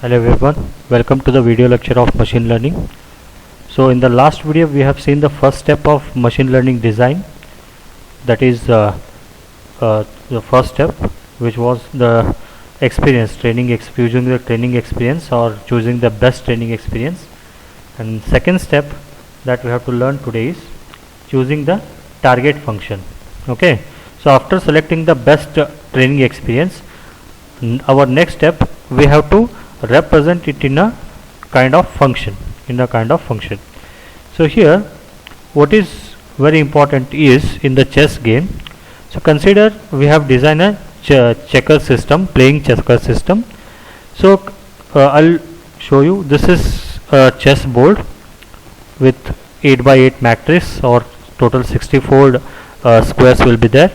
Hello everyone, welcome to the video lecture of machine learning. So in the last video we have seen the first step of machine learning design, that is the first step, which was the experience choosing the training experience or choosing the best training experience. And second step that we have to learn today is choosing the target function. Okay, so after selecting the best training experience, our next step we have to represent it in a kind of function. So here what is very important is in the chess game. So consider we have designed a playing checker system. So I'll show you. This is a chess board with 8 by 8 matrix, or total 64 squares will be there.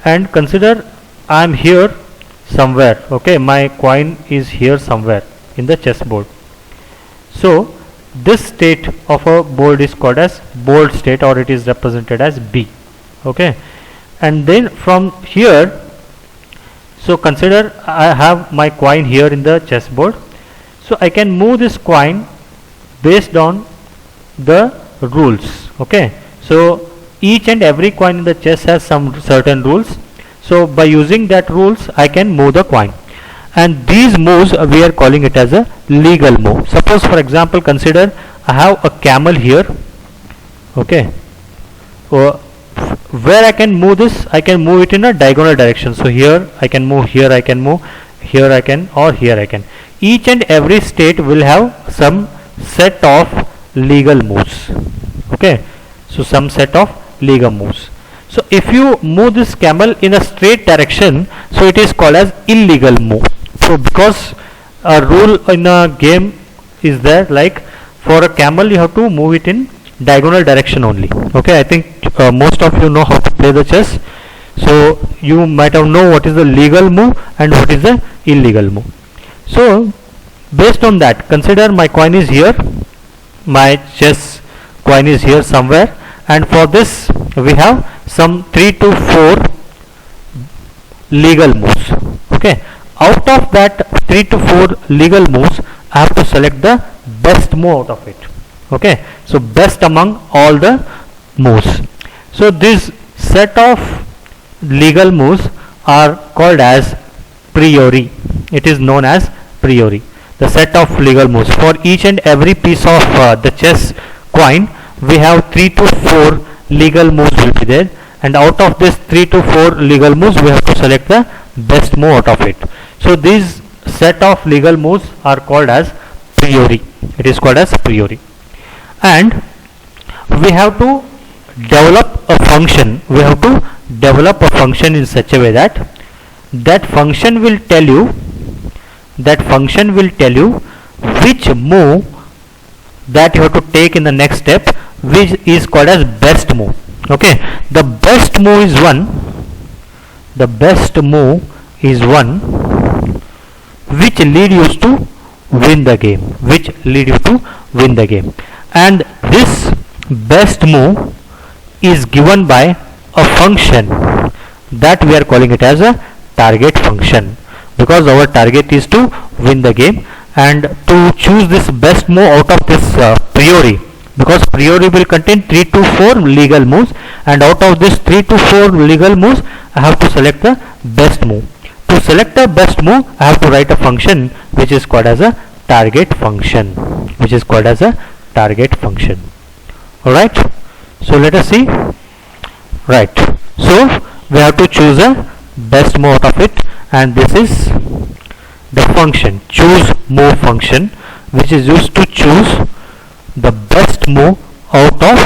And consider I am here somewhere. Okay, my coin is here somewhere in the chessboard. So this state of a board is called as board state, or it is represented as B. Okay, and then from here, so consider I have my coin here in the chessboard. So I can move this coin based on the rules. Okay, so each and every coin in the chess has some certain rules. So by using that rules I can move the coin, and these moves we are calling it as a legal move. Suppose for example, consider I have a camel here. Okay, where I can move this, I can move it in a diagonal direction. So here I can move, here I can move, here I can, or here I can. Each and every state will have some set of legal moves. Okay, so some set of legal moves. So if you move this camel in a straight direction, so it is called as illegal move. So because a rule in a game is there, like for a camel you have to move it in diagonal direction only. Okay, I think most of you know how to play the chess, so you might have know what is the legal move and what is the illegal move. So based on that, consider my coin is here, my chess coin is here somewhere, and for this we have some 3 to 4 legal moves. Okay, out of that 3 to 4 legal moves I have to select the best move out of it. Okay, so best among all the moves. So this set of legal moves are called as priori. It is known as priori, the set of legal moves. For each and every piece of the chess coin we have 3 to 4 legal moves will be there, and out of this 3 to 4 legal moves we have to select the best move out of it. So these set of legal moves are called as priori. It is called as priori. And we have to develop a function. We have to develop a function in such a way that that function will tell you which move that you have to take in the next step, which is called as best move. Okay, the best move is one which lead you to win the game, and this best move is given by a function that we are calling it as a target function, because our target is to win the game. And to choose this best move out of this priori, because priori will contain 3 to 4 legal moves, and out of this 3 to 4 legal moves I have to select the best move. To select the best move I have to write a function which is called as a target function. Alright, so let us see. Right, so we have to choose a best move out of it, and this is the function choose move function, which is used to choose the best move out of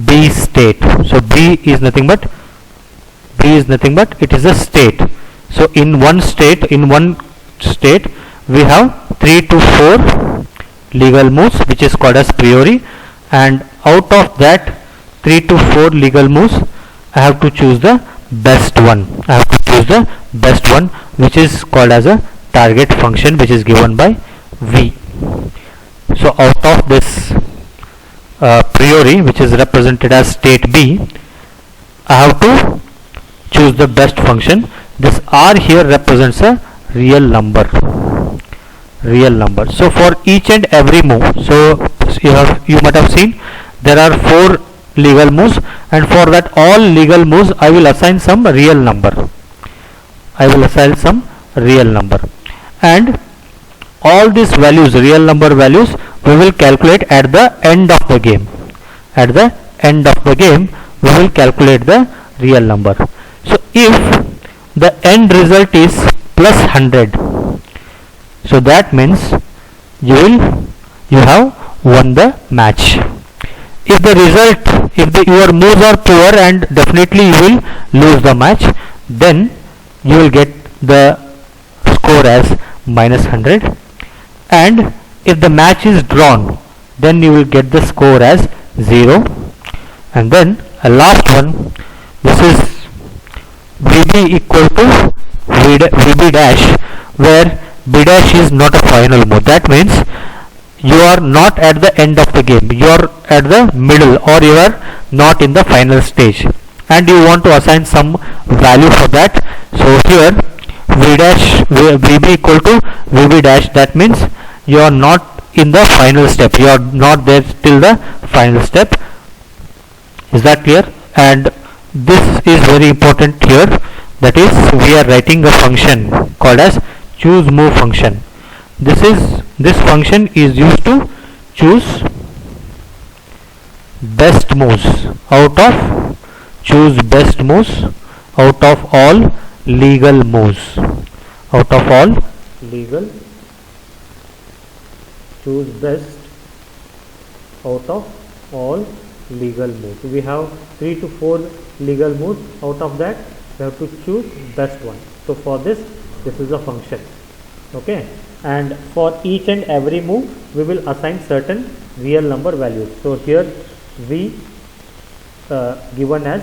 B state. So B is nothing but it is a state. So in one state we have 3 to 4 legal moves, which is called as priori, and out of that 3 to 4 legal moves I have to choose the best one. Which is called as a target function, which is given by V. So out of this priori, which is represented as state B, I have to choose the best function. This R here represents a real number. real number. So for each and every move, so you might have seen there are 4 legal moves, and for that all legal moves I will assign some real number. I will assign some real number, and all these values, real number values, we will calculate at the end of the game. At the end of the game, we will calculate the real number. So if the end result is plus 100, so that means you have won the match. If the result, if your moves are poor, and definitely you will lose the match, then you will get the score as minus 100. And if the match is drawn, then you will get the score as 0. And then a last one, this is VB equal to VB dash, where B dash is not a final move. That means you are not at the end of the game, you are at the middle, or you are not in the final stage, and you want to assign some value for that. So here VB equal to VB dash, that means you are not in the final step, you are not there till the final step. Is that clear? And this is very important here, that is we are writing a function called as choose move function. This function is used to choose best moves out of all legal moves. Out of all legal, choose best out of all legal moves. So we have 3 to 4 legal moves. Out of that, we have to choose best one. So for this is a function. Okay, and for each and every move we will assign certain real number values. So here V given as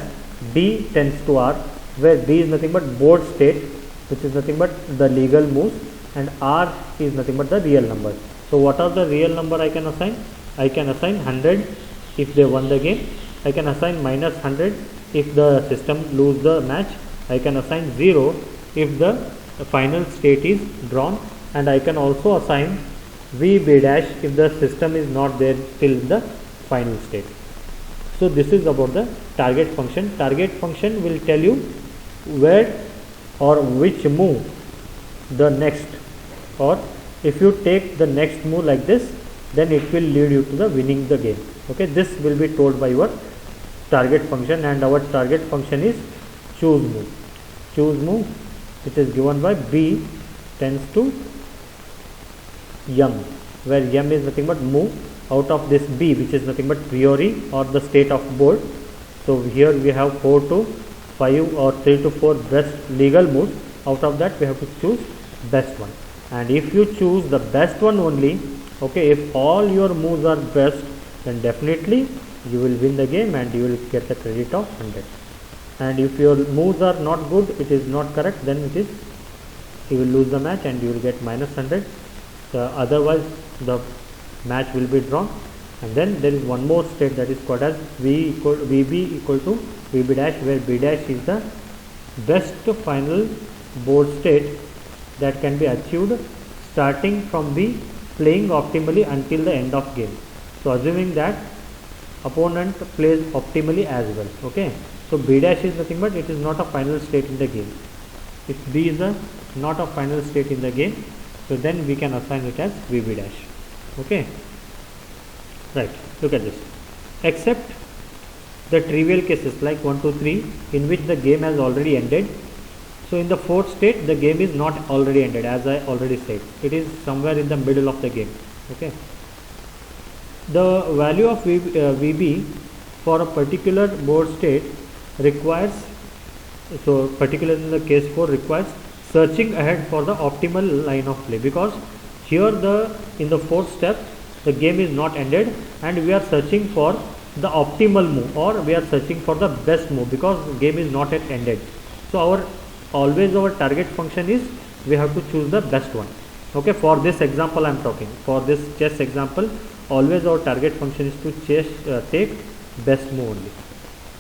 D tends to R, where D is nothing but board state, which is nothing but the legal moves, and R is nothing but the real number. So what are the real number I can assign? I can assign 100 if they won the game. I can assign minus 100 if the system lose the match. I can assign 0 if the final state is drawn, and I can also assign VB dash if the system is not there till the final state. So this is about the target function. Target function will tell you where or which move the next, or if you take the next move like this, then it will lead you to the winning the game. Okay, this will be told by your target function, and our target function is choose move. Choose move, which is given by B tends to M, where M is nothing but move out of this B, which is nothing but priori or the state of board. So here we have 4 to 5 or 3 to 4 best legal moves. Out of that we have to choose best one, and if you choose the best one only, okay, if all your moves are best, then definitely you will win the game and you will get the credit of 100. And if your moves are not good, it is not correct, then you will lose the match and you will get minus 100. Otherwise the match will be drawn. And then there is one more state, that is called as VB equal to VB dash, where B dash is the best final board state that can be achieved starting from the playing optimally until the end of game. So assuming that opponent plays optimally as well. Okay, so B dash is nothing but it is not a final state in the game. If B is not a final state in the game, so then we can assign it as VB dash. Okay, right, look at this. Except the trivial cases like 1, 2, 3 in which the game has already ended. So in the fourth state the game is not already ended, as I already said, it is somewhere in the middle of the game. Okay, the value of VB for a particular board state requires, so particularly in the case 4, requires searching ahead for the optimal line of play, because here in the fourth step the game is not ended and we are searching for the optimal move, or we are searching for the best move, because the game is not yet ended. So our target function is we have to choose the best one. Okay, for this example I am talking, for this chess example, always our target function is to take best move only.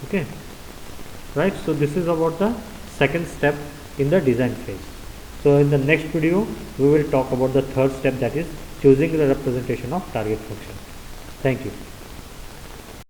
Okay, right. So this is about the second step in the design phase. So in the next video we will talk about the third step, that is choosing the representation of target function. Thank you.